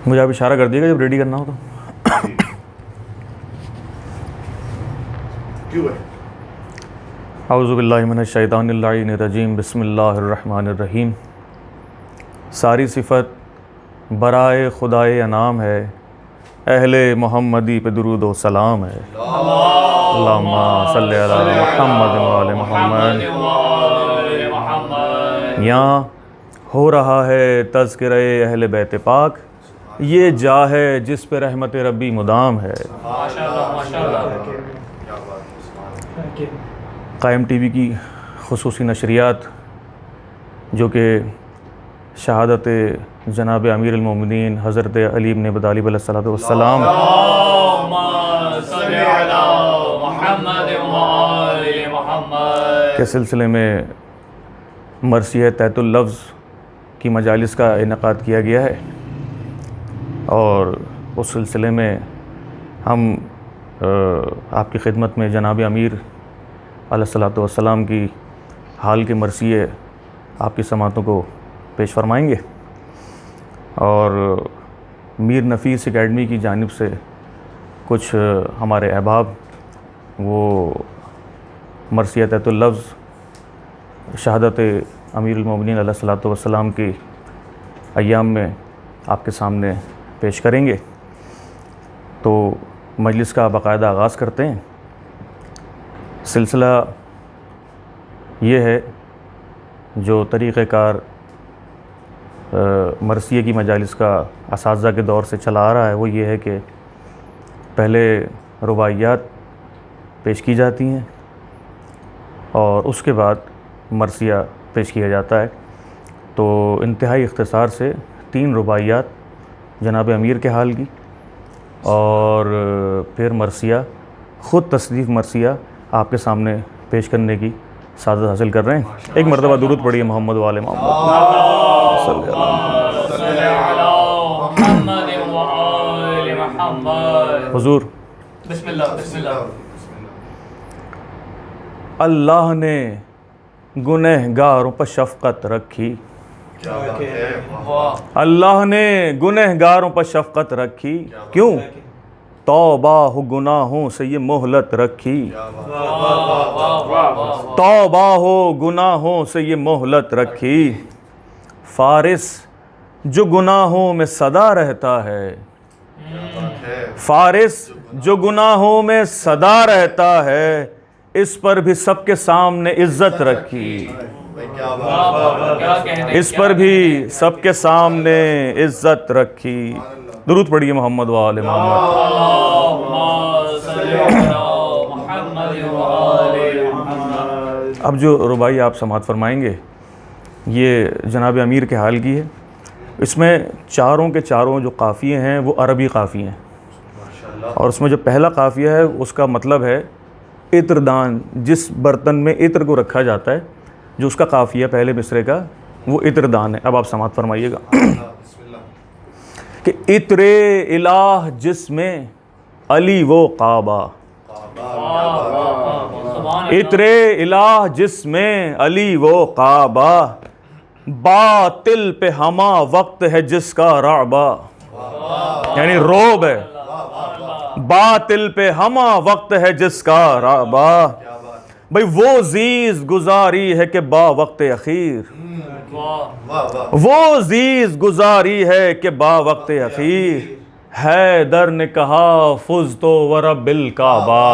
مجھے آپ اشارہ کر دیے گا جب ریڈی کرنا ہو تو. اعوذ باللہ من الشیطان اللعین الرجیم. بسم اللہ الرحمن الرحیم. ساری صفت برائے خدائے انعام ہے، اہل محمدی پہ درود و سلام ہے. اللہم صلی علی محمد وآل محمد. یہاں ہو رہا ہے تذکرہ اہل بیت پاک، یہ جا ہے جس پہ رحمت ربی مدام ہے. قائم ٹی وی کی خصوصی نشریات جو کہ شہادت جناب امیر المومنین حضرت علی بن ابی طالب علیہ السلام کے سلسلے میں مرثیہ تحت اللفظ کی مجالس کا انعقاد کیا گیا ہے، اور اس سلسلے میں ہم آپ کی خدمت میں جناب امیر علیہ السلام کی حال کے مرثیے آپ کی سماعتوں کو پیش فرمائیں گے. اور میر نفیس اکیڈمی کی جانب سے کچھ ہمارے احباب وہ مرثیہ تحت اللفظ شہادت امیر المومنین علیہ السلام کی ایام میں آپ کے سامنے پیش کریں گے. تو مجلس کا باقاعدہ آغاز کرتے ہیں. سلسلہ یہ ہے جو طریقہ کار مرثیے کی مجالس کا اساتذہ کے دور سے چلا آ رہا ہے، وہ یہ ہے کہ پہلے رباعیات پیش کی جاتی ہیں اور اس کے بعد مرثیہ پیش کیا جاتا ہے. تو انتہائی اختصار سے 3 رباعیات جناب امیر کے حال کی، اور پھر مرثیہ خود تصنیف مرثیہ آپ کے سامنے پیش کرنے کی سعادت حاصل کر رہے ہیں. ایک مرتبہ درود پڑھیے محمد وآل محمد. حضور بسم اللہ. اللہ نے گنہگاروں پر شفقت رکھی، اللہ نے گنہگاروں پر شفقت رکھی، کیوں؟ توبہ ہو گناہوں سے یہ مہلت رکھی، توبہ ہو گناہوں سے یہ مہلت رکھی. فارس جو گناہوں میں صدا رہتا ہے، فارس جو گناہوں میں صدا رہتا ہے، اس پر بھی سب کے سامنے عزت رکھی، اس پر بھی سب کے سامنے عزت رکھی. درود پڑھیے محمد وآل محمد. اب جو رباعی آپ سماعت فرمائیں گے یہ جناب امیر کے حال کی ہے. اس میں چاروں کے چاروں جو قافیے ہیں وہ عربی قافیے ہیں، اور اس میں جو پہلا قافیہ ہے اس کا مطلب ہے عطر دان. جس برتن میں عطر کو رکھا جاتا ہے، جو اس کا قافیہ پہلے مصرے کا وہ عطر دان ہے. اب آپ سماعت فرمائیے گا کہ عطر الہ جس میں علی وہ کعبہ، عطر الہ جس میں علی وہ کعبہ، باطل پہ ہما وقت ہے جس کا رعبہ. یعنی روب ہے، باطل پہ ہما وقت ہے جس کا رعبہ. بھئی وہ زیز گزاری ہے کہ با وقت اخیر، وہ زیز گزاری ہے کہ با وقت اخیر. حیدر نے کہا فز تو ورب الکعبہ،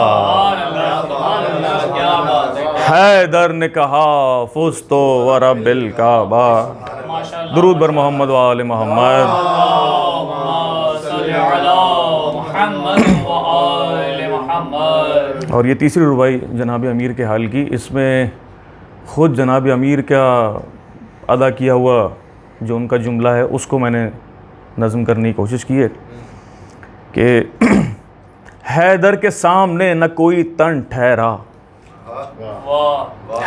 حیدر نے کہا فز تو ورب الکعبہ. درود بر محمد و آل محمد. اور یہ تیسری رباعی جناب امیر کے حال کی، اس میں خود جناب امیر کا ادا کیا ہوا جو ان کا جملہ ہے اس کو میں نے نظم کرنے کی کوشش کی ہے کہ حیدر کے سامنے نہ کوئی تن ٹھہرا،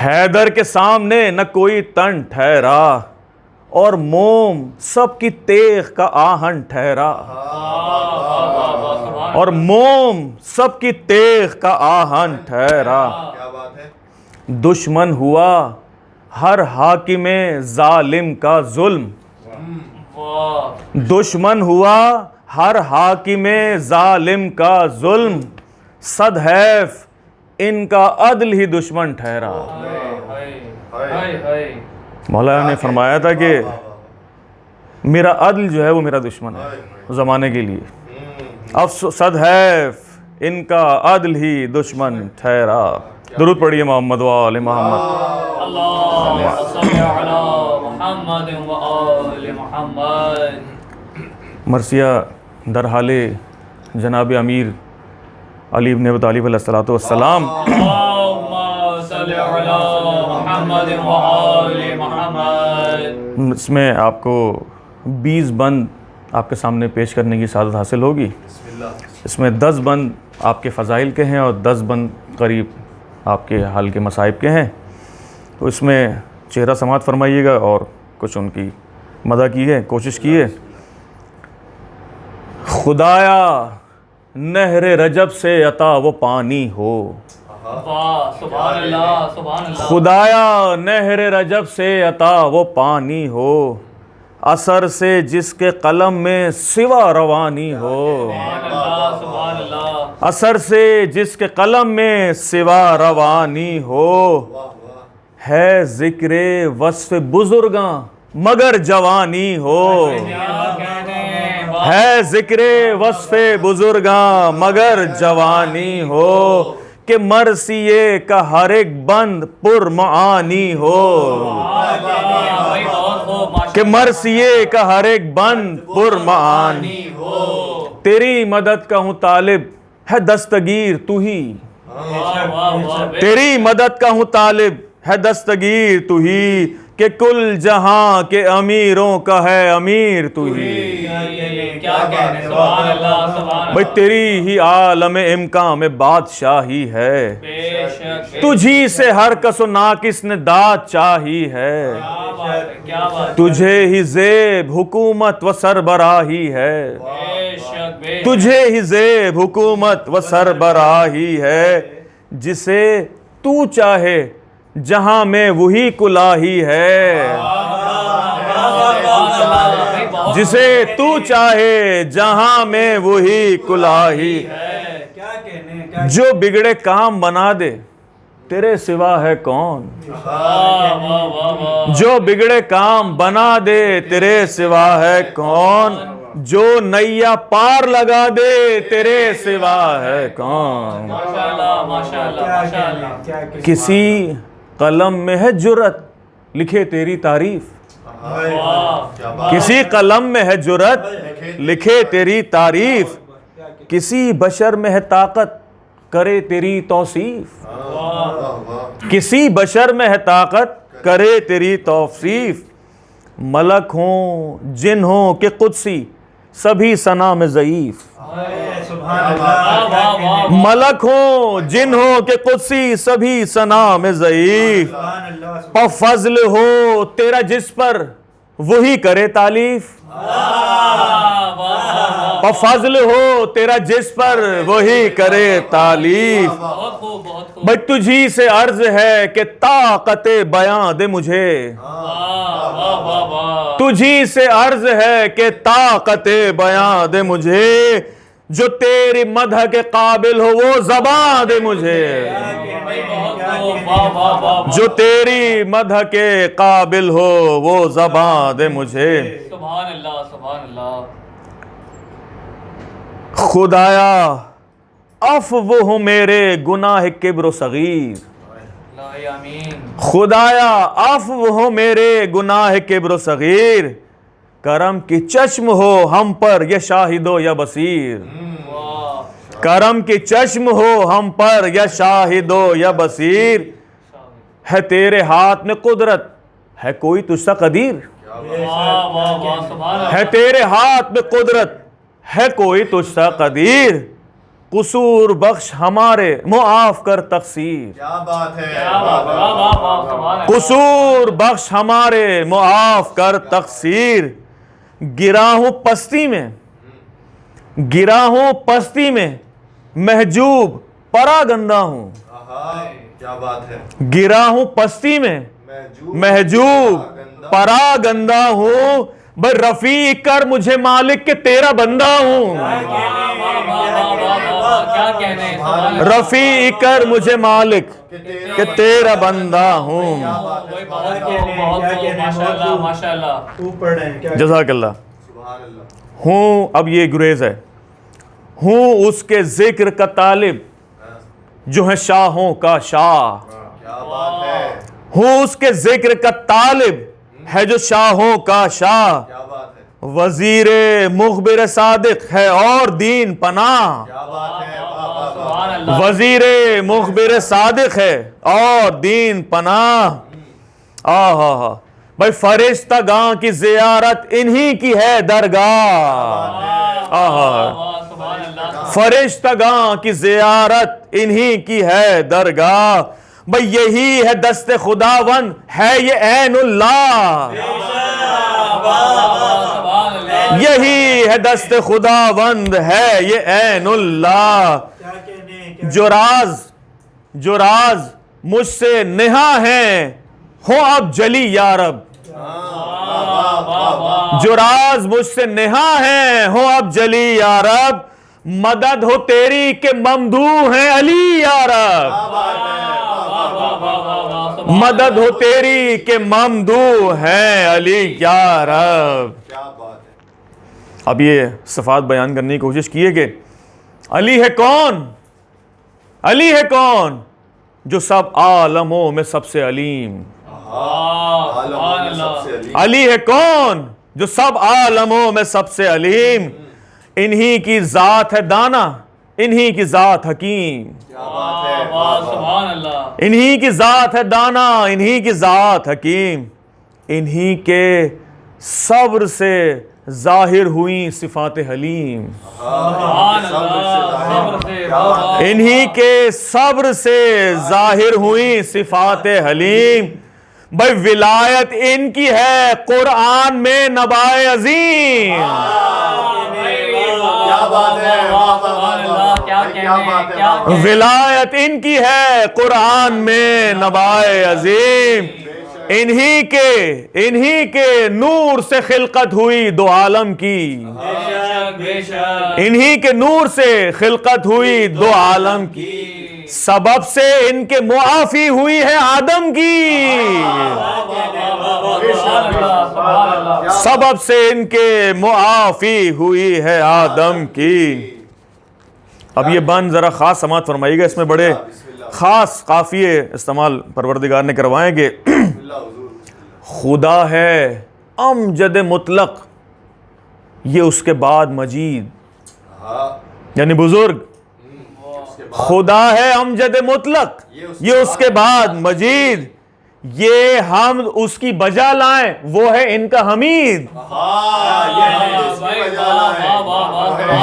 حیدر کے سامنے نہ کوئی تن ٹھہرا، اور موم سب کی تیغ کا آہن ٹھہرا، اور موم سب کی تیغ کا آہن ٹھہرا. دشمن ہوا ہر حاکم ظالم کا ظلم، واہ دشمن ہوا ہر حاکم ظالم کا ظلم، صد حیف ان کا عدل ہی دشمن ٹھہرا۔ مولا نے فرمایا تھا کہ میرا عدل جو ہے وہ میرا دشمن ہے زمانے کے لیے، افسوس صد حیف ان کا عدل ہی دشمن ٹھہرا۔ درود پڑھیے محمد و آل محمد۔ اللہم صلی علی محمد و آل محمد۔ مرثیہ در حال جناب امیر علی بن ابی طالب علیہ الصلوۃ والسلام، اللہم صلی علی محمد و آل محمد۔ اس میں آپ کو 20 بند آپ کے سامنے پیش کرنے کی سعادت حاصل ہوگی۔ اس میں 10 بند آپ کے فضائل کے ہیں اور 10 بند قریب آپ کے حال کے مصائب کے ہیں۔ تو اس میں چہرہ سماعت فرمائیے گا اور کچھ ان کی مدح کیے، کوشش کیے۔ خدایا نہر رجب سے عطا وہ پانی ہو، واہ سبحان اللہ سبحان اللہ۔ خدایا نہر رجب سے عطا وہ پانی ہو، اثر سے جس کے قلم میں سوا روانی ہو، سبحان اللہ سبحان اللہ۔ اثر سے جس کے قلم میں سوا روانی ہو، ہے ذکر وصف بزرگاں مگر جوانی ہو، کیا کہنے واہ ہے ذکر وصف بزرگاں مگر جوانی ہو، کہ مرثیے کا ہر ایک بند پر معانی ہو، بھائی بہت خوب ماشاء کہ مرثیے کا ہر ایک بند پر معانی ہو۔ تیری مدد کا ہوں طالب ہے دستگیر تو ہی، واہ واہ واہ۔ تیری مدد کا ہوں طالب ہے دستگیر تو ہی، کہ کل جہاں کے امیروں کا ہے امیر تو ہی، کیا کہنے سبحان اللہ سبحان اللہ۔ بھئی تیری ہی عالم امکان میں بادشاہی ہے، بے شک تجھی سے ہر کس و ناقص نے داد چاہی ہے، کیا بات ہے کیا بات ہے۔ تجھے ہی زیب حکومت و سربراہی ہے، بے شک بے تجھے ہی زیب حکومت و سربراہی ہے، جسے تو چاہے جہاں میں وہی کلاہی ہے، جسے تو چاہے جہاں میں وہی کلاہی ہے، جو بگڑے کام بنا دے تیرے سوا ہے کون، جو بگڑے کام بنا دے تیرے سوا ہے کون، جو نیا پار لگا دے تیرے سوا ہے کون، ماشاءاللہ ماشاءاللہ ماشاءاللہ۔ کسی قلم میں ہے جرأت لکھے تیری تعریف، کسی قلم میں ہے جرأت لکھے تیری تعریف، کسی بشر میں ہے طاقت کرے تیری توصیف، کسی بشر میں ہے طاقت کرے تیری توصیف، ملک ہوں جن ہوں کہ قدسی سبھی ثنا میں ضعیف، ملک ہوں جن ہوں کہ قدسی سبھی ثنا میں ضعیف، اور فضل ہو تیرا جس پر وہی کرے تعلیف، اور فضل ہو تیرا جس پر وہی کرے تعلیف، بہت خوب بہت خوب۔ بھئی تجھی سے عرض ہے کہ طاقت بیاں دے مجھے، واہ واہ واہ واہ۔ تجھی سے عرض ہے کہ طاقت بیاں دے مجھے، جو تیری مدح کے قابل ہو وہ زباں دے مجھے، بھائی بہت خوب واہ واہ واہ۔ جو تیری مدح کے قابل ہو وہ زباں دے مجھے، سبحان اللہ سبحان اللہ۔ خدایا عفو ہو میرے گناہ کبر و صغیر، اللہ آمین۔ خدایا عفو ہو میرے گناہ کبر و صغیر، کرم کی چشم ہو ہم پر یا شاہد و یا بصیر، واہ کرم کی چشم ہو ہم پر یا شاہد و یا بصیر، ہے تیرے ہاتھ میں قدرت ہے کوئی تجھ سا قدیر، واہ واہ واہ سبحان اللہ۔ ہے تیرے ہاتھ میں قدرت ہے کوئی تجھ سا قدیر، قصور بخش ہمارے معاف کر تقصیر، کیا بات ہے، کیا بات ہے، واہ واہ واہ سبحان اللہ۔ قصور بخش ہمارے معاف کر تقصیر، گرا ہوں پستی میں، گرا ہوں پستی میں محجوب پراگندہ ہوں، کیا بات ہے، گرا ہوں پستی میں محجوب پراگندہ ہوں، بھائی رفیع کر مجھے مالک کہ تیرا بندہ ہوں. کیا کہنے ہیں سبحان اللہ. رفیع کر مجھے مالک کہ تیرا بندہ ہوں. ماشاء اللہ. اوپر نہیں کیا جزاک اللہ. سبحان اللہ. ہوں اب یہ گریز ہے. ہوں اس کے ذکر کا طالب جو ہے شاہوں کا شاہ. کیا بات ہے. ہوں اس کے ذکر کا طالب ہے جو شاہوں کا شاہ. کیا بات ہے. وزیر مخبر صادق ہے اور دین پناہ. کیا بات ہے. واہ واہ واہ. سبحان اللہ. وزیر مخبر صادق ہے اور دین پناہ. آہا بھائی فرشتگاں کی زیارت انہی کی ہے درگاہ. آہا سبحان اللہ. فرشتگاں کی زیارت انہی کی ہے درگاہ. بھئی یہی ہے دست خداوند ہے یہ عین اللہ. سبحان اللہ. یہی ہے دست خداوند ہے یہ عین اللہ. جو راز مجھ سے نہا ہیں ہو اب جلی یا رب. جو راز مجھ سے نہا ہیں ہو اب جلی یا رب. مدد ہو تیری کہ ممدوح ہیں علی یا رب. مدد ہو تیری کہ ممدوح ہیں علی یا رب. کیا بات ہے. اب یہ صفات بیان کرنے کی کوشش کیے کہ علی ہے کون. علی ہے کون جو سب عالموں میں سب سے علیم. سبحان اللہ. علی ہے کون جو سب عالموں میں سب سے علیم. انہی کی ذات ہے دانا انہی کی ذات حکیم. کیا بات ہے. سبحان اللہ. انہی کی ذات ہے دانا انہی کی ذات حکیم. انہی کے صبر سے ظاہر ہوئی صفات حلیم. سبحان اللہ. صبر سے بابا. انہی کے صبر سے ظاہر ہوئی صفات حلیم. بھئی ولایت ان کی ہے قرآن میں نبائے عظیم. کیا بات ہے. سبحان اللہ. کیا کہنے ہیں. کیا ولایت ان کی ہے قرآن میں نبائے عظیم. انہی کے نور سے خلقت ہوئی دو عالم کی. بے شک. انہی کے نور سے خلقت ہوئی دو عالم کی. سبب سے ان کے معافی ہوئی ہے آدم کی. سبب سے ان کے معافی ہوئی ہے آدم کی. اب یہ بند ذرا خاص سماعت فرمائیے گا. اس میں بڑے خاص قافیے استعمال پروردگار نے کروائیں گے. خدا ہے امجد مطلق یہ اس کے بعد مجید یعنی بزرگ. خدا ہے امجد مطلق یہ اس کے بعد مجید. یہ حمد اس کی بجا لائیں وہ ہے ان کا حمید.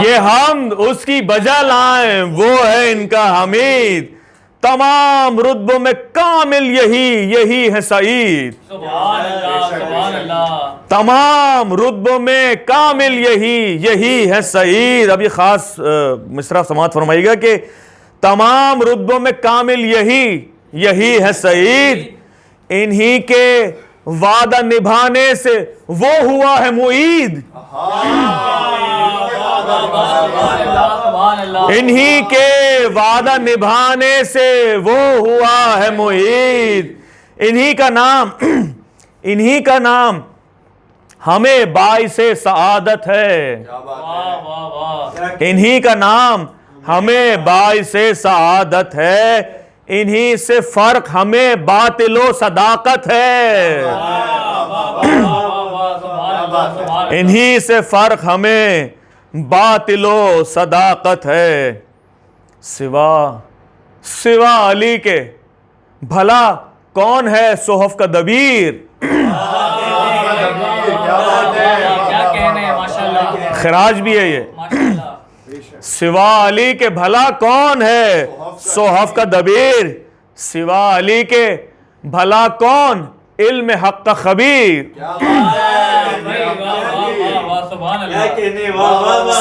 یہ حمد اس کی بجا لائیں وہ ہے ان کا حمید. تمام رتبوں میں کامل یہی ہے سعید. سبحان اللہ. سبحان اللہ. تمام رتبوں میں کامل یہی ہے سعید. اب یہ خاص مصرع سماعت فرمائیے گا کہ تمام رتبوں میں کامل یہی ہے سعید. انہی کے وعدہ نبھانے سے وہ ہوا ہے معید. انہی کے وعدہ نبھانے سے وہ ہوا ہے معید. انہی کا نام ہمیں باعث سعادت ہے. انہی کا نام ہمیں باعث سعادت ہے. انہی سے فرق ہمیں باطل و صداقت ہے. انہی سے فرق ہمیں باطل و صداقت ہے. سوا علی کے بھلا کون ہے صحف کا دبیر. کیا کہنے ہیں. ماشاءاللہ. خراج بھی ہے یہ. ماشاءاللہ. سوا علی کے بھلا کون ہے صحف کا دبیر. سوا علی کے بھلا کون علم حق کا خبیر.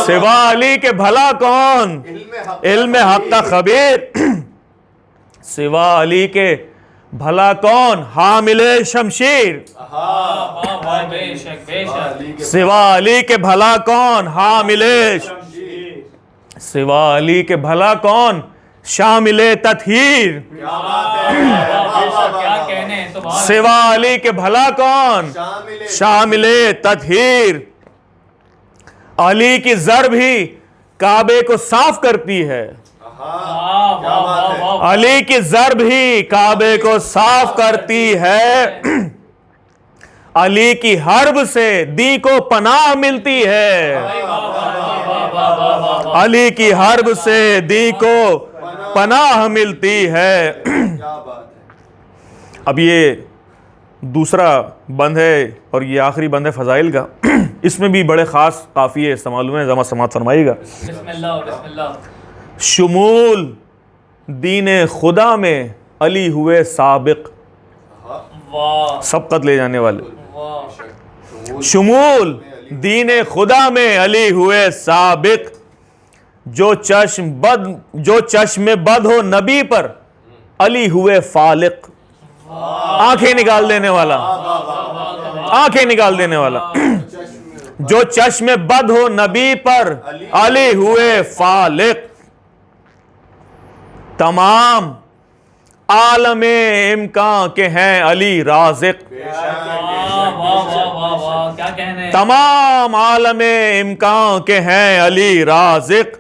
سوا علی کے بھلا کون علم حق کا خبیر. سوا علی کے بھلا کون حامل شمشیر، واہ واہ بے شک بے شک سوا علی کے بھلا کون حامل، سوا علی کے بھلا کون شامل تطہیر، کیا بات ہے، کیا کہنے ہیں سبحان سوا علی کے بھلا کون شامل شامل تطہیر۔ علی کی ضرب ہی کعبے کو صاف کرتی ہے، واہ واہ واہ واہ علی کی ضرب ہی کعبے کو صاف کرتی ہے، علی کی حرب سے دین کو پناہ ملتی ہے، علی کی حرب سے دین کو پناہ ملتی ہے۔ کیا بات ہے، اب یہ دوسرا بند ہے اور یہ آخری بند ہے فضائل کا، اس میں بھی بڑے خاص قافیے استعمال ہوئے ہیں، ذرا سماعت فرمائیے گا۔ بسم اللہ بسم اللہ شمول دین خدا میں علی ہوئے سابق، واہ سبقت لے جانے والے، واہ شمول دین خدا میں علی ہوئے سابق، جو چشم بد ہو نبی پر علی ہوئے فالق، آنکھیں نکال دینے والا، آنکھیں نکال دینے والا، جو چشم بد ہو نبی پر علی ہوئے فالق، تمام عالم امکان کے ہیں علی رازق، واہ واہ واہ واہ کیا کہنے ہیں، تمام عالم امکان کے ہیں علی رازق،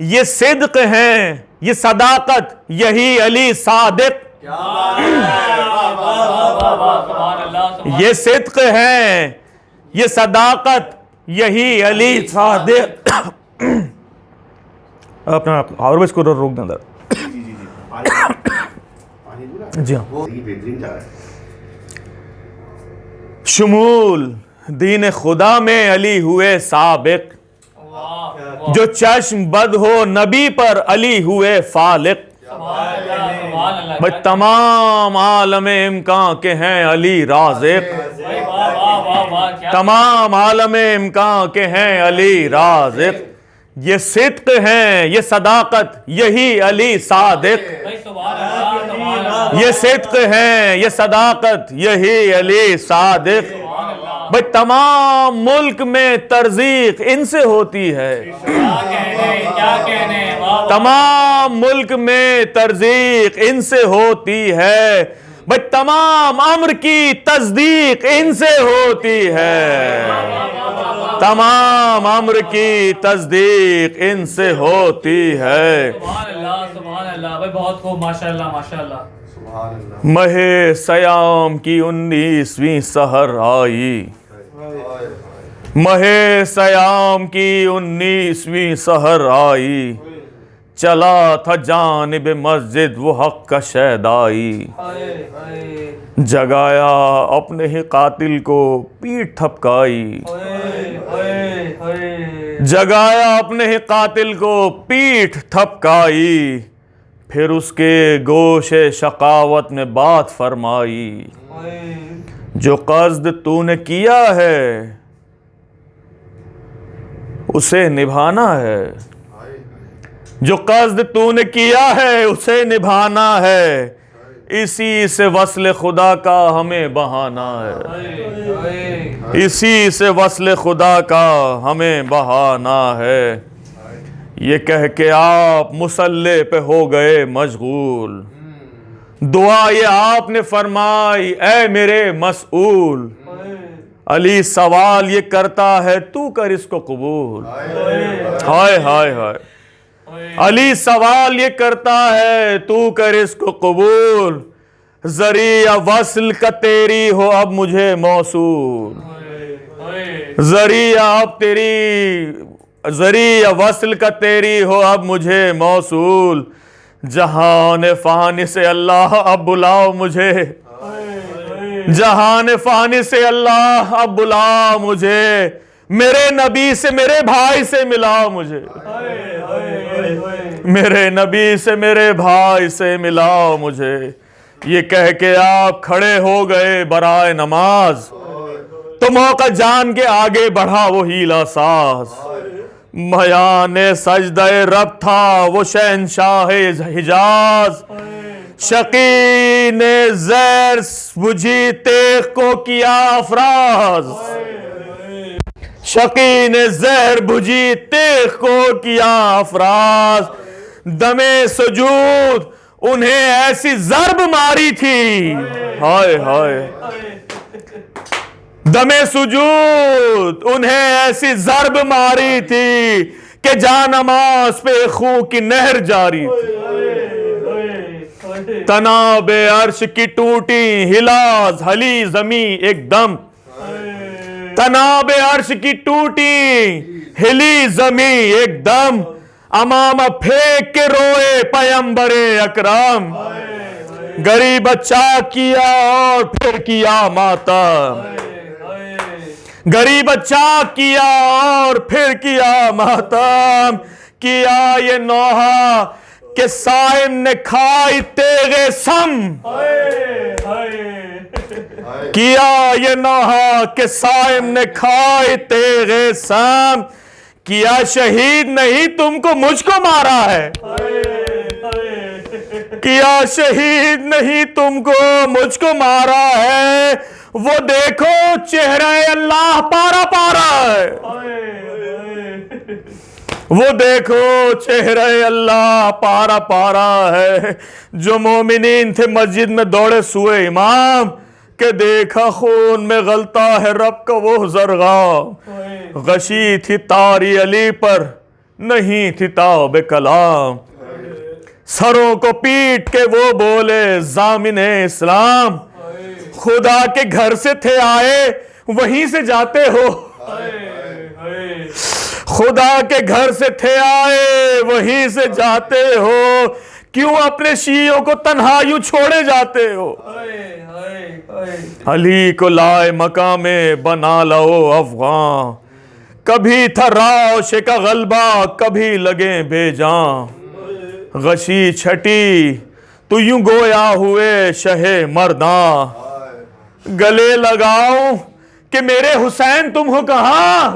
یہ صدق ہیں یہ صداقت یہی علی صادق، کیا بات ہے، سبحان اللہ سبحان یہ صدق ہیں یہ صداقت یہی علی صادق۔ اپنا اور اس کو روک دیں اندر، جی ہاں۔ بہترین جا رہا ہے، شمول دین خدا میں علی ہوئے سابق، واہ جو چشم بد ہو نبی پر علی ہوئے فالق، سبحان اللہ بھائی تمام عالم امکان کے ہیں علی رازق، بھائی واہ واہ واہ واہ کیا تمام عالم امکان کے ہیں علی رازق، یہ صدق ہیں یہ صداقت یہی علی صادق، بھائی سبحان اللہ یہ صدق ہیں یہ صداقت یہی علی صادق، بھائی تمام ملک میں ترزیق ان سے ہوتی ہے، کیا کہنے ہیں واہ تمام ملک میں ترزیق ان سے ہوتی ہے، بھائی تمام امر کی تصدیق ان سے ہوتی ہے، تمام امر کی تصدیق ان سے ہوتی ہے۔ سبحان اللہ بھائی بہت خوب ماشاءاللہ ماشاءاللہ سبحان اللہ، ماہ سیام کی 19ویں سحر آئی، ماہ سیام کی 19ویں سحر آئی، چلا تھا جانب مسجد وہ حق کا شیدائی، جگایا اپنے ہی قاتل کو پیٹھ تھپکائی، جگایا اپنے ہی قاتل کو پیٹھ تھپکائی، پھر اس کے گوش شقاوت میں بات فرمائی، جو قصد تو نے کیا ہے اسے نبھانا ہے، جو قصد تو نے کیا ہے اسے نبھانا ہے، اسی سے وصل خدا کا ہمیں بہانا ہے، اسی سے وصل خدا کا ہمیں بہانا ہے۔ یہ کہہ کے آپ مصلی پہ ہو گئے مشغول، دعا یہ آپ نے فرمائی اے میرے مسئول، علی سوال یہ کرتا ہے تو کر اس کو قبول، ہائے ہائے ہائے، علی سوال یہ کرتا ہے تو کر اس کو قبول، ذریعہ وصل کا تیری ہو اب مجھے موصول، ذریعہ اب تیری، ذریعہ وصل کا تیری ہو اب مجھے موصول، جہان فانی سے اللہ اب بلاؤ مجھے، جہان فانی سے اللہ اب بلاؤ مجھے، میرے نبی سے میرے بھائی سے ملاؤ مجھے، میرے نبی سے میرے بھائی سے ملاؤ مجھے۔ یہ کہہ کے آپ کھڑے ہو گئے برائے نماز، تو موقع جان کے آگے بڑھا وہ ہیلا ساز، میان سجدہ رب تھا وہ شہنشاہ حجاز، شقی نے زہر بجھی تیغ کو کیا افراز، شقی نے زہر بجھی تیغ کو کیا افراز، دم سجود انہیں ایسی ضرب ماری تھی، ہائے ہائے، دم سجود انہیں ایسی ضرب ماری تھی کہ جانماز پہ خون کی نہر جاری تھی، تناب عرش کی ٹوٹی ہلاز ہلی زمین ایک دم، تناب عرش کی ٹوٹی ہلی زمین ایک دم، امام پھینک کے روئے پیمبر اکرم، غریب بچہ کیا اور پھر کیا ماتم، غریب بچہ کیا اور پھر کیا ماتم، کیا یہ نوحہ کہ صائم نے کھائی تیغ سم، کیا یہ نوحہ کہ صائم نے کھائی تیغ سم، کیا شہید نہیں تم کو مجھ کو مارا ہے، کیا شہید نہیں تم کو مجھ کو مارا ہے، وہ دیکھو چہرہ اللہ پارا پارا ہے، وہ دیکھو چہرہ اللہ پارا پارا ہے، جو مومنین تھے مسجد میں دوڑے سوئے امام کہ دیکھا خون میں غلطا ہے رب کا وہ زرغام، غشی تھی تاری علی پر نہیں تھی تاب کلام، سروں کو پیٹ کے وہ بولے ضامن اسلام، خدا کے گھر سے تھے آئے وہیں سے جاتے ہو، خدا کے گھر سے تھے آئے وہیں سے جاتے ہو، کیوں اپنے شیعوں کو تنہا یوں چھوڑے جاتے ہو، علی کو لائے مقام بنا لو افغان، کبھی تھا راش کا غلبہ کبھی لگے بے جان، غشی چھٹی تو یوں گویا ہوئے شہ مرداں، گلے لگاؤں کہ میرے حسین تم ہو کہاں،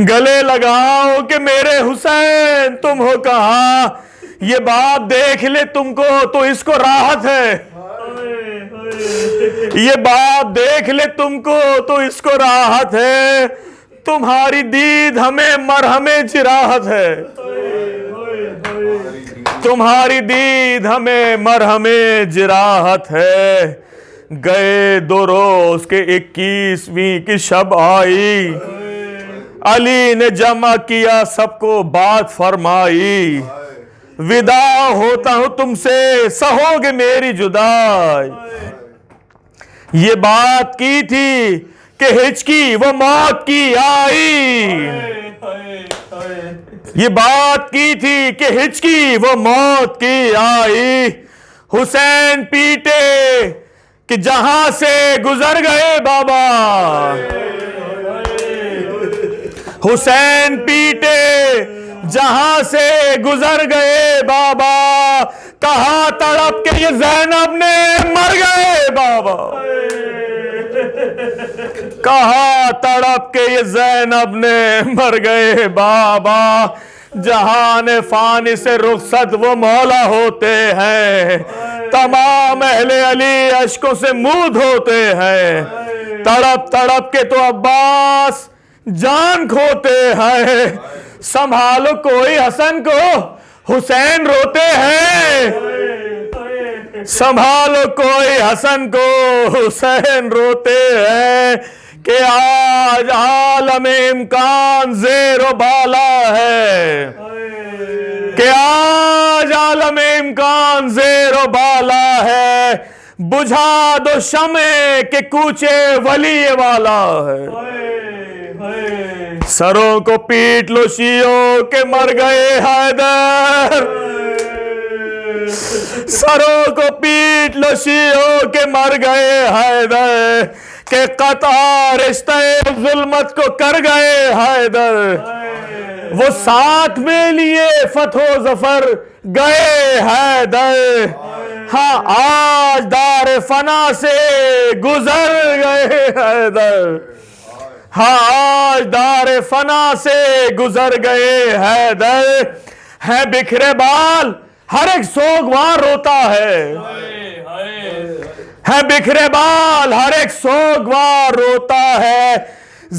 گلے لگاؤ کہ میرے حسین تم ہو کہاں، یہ باپ دیکھ لے تم کو تو اس کو راحت ہے، یہ باپ دیکھ لے تم کو تو اس کو راحت ہے، تمہاری دید ہمیں مرہم جراحت ہے، تمہاری دید ہمیں مرہم جراحت ہے، گئے 2 روز کے 21ویں کی شب آئی، علی نے جمع کیا سب کو بات فرمائی، وداع ہوتا ہوں تم سے سہو گے میری جدائی، یہ بات کی تھی کہ ہچکی وہ موت کی آئی، یہ بات کی تھی کہ ہچکی وہ موت کی آئی، حسین پیٹے کہ جہاں سے گزر گئے بابا، حسین پیٹے جہاں سے گزر گئے بابا، کہا تڑپ کے یہ زینب نے مر گئے بابا، کہا تڑپ کے یہ زینب نے مر گئے بابا، جہان فانی سے رخصت وہ مولا ہوتے ہیں، تمام اہل علی اشکوں سے منہ دھوتے ہیں، تڑپ تڑپ کے تو عباس جان کھوتے ہیں، سنبھالو کوئی حسن کو حسین روتے ہیں، سنبھالو کوئی حسن کو حسین روتے ہیں، کہ آج عالم امکان زیر و بالا ہے، کہ آج عالم امکان زیر و بالا ہے، بجھا دو شمع کے کوچے ولی والا ہے، سروں کو پیٹ لو شیعوں کے مر گئے حیدر، سروں کو پیٹ لو شیعوں کے مر گئے حیدر، کہ قطع رشتہ ظلمت کو کر گئے حیدر، وہ ساتھ میں لیے فتح و ظفر گئے حیدر، ہاں آج دار فنا سے گزر گئے حیدر، ہاں آج دار فنا سے گزر گئے حیدر، ہے بکھرے بال ہر ایک سوگوار روتا ہے، ہے بکھرے بال ہر ایک سوگوار روتا ہے،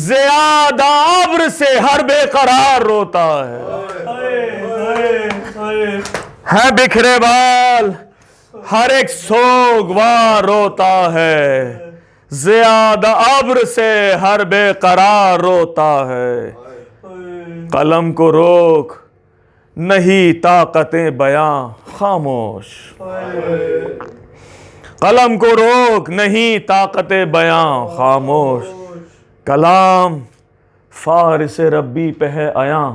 زیادہ ابر سے ہر بے قرار روتا ہے، ہے بکھرے بال ہر ایک سوگوار روتا ہے، زیادہ ابر سے ہر بے قرار روتا ہے، قلم کو روک نہیں طاقتیں بیاں خاموش، قلم کو روک نہیں طاقت بیاں خاموش، کلام فارس ربی پہ ہے عیاں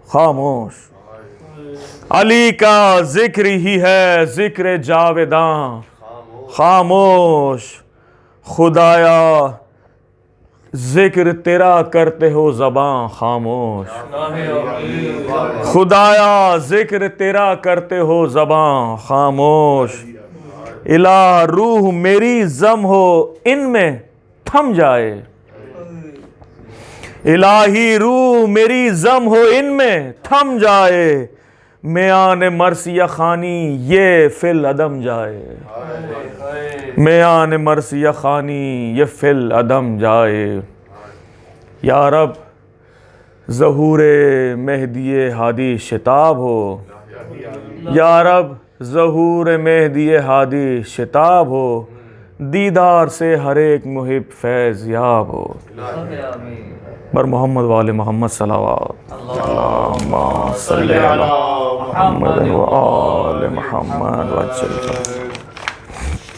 خاموش، علی کا ذکر ہی ہے ذکر جاویداں خاموش، خدایا ذکر تیرا کرتے ہو زباں خاموش، خدایا ذکر تیرا کرتے ہو زباں خاموش، الہ روح میری زم ہو ان میں تھم جائے، الہی روح میری زم ہو ان میں تھم جائے، میان مرثیہ خانی یہ فی العدم جائے، میان مرثیہ خانی یہ فی العدم جائے، یا رب ظہور مہدی ہادی شتاب ہو، یا رب ظہور مہدی ہادی شتاب ہو، دیدار سے ہر ایک محب فیض یاب ہو، بر محمد وآل محمد صلوات، اللہم صلی علی محمد وآل محمد وسلم۔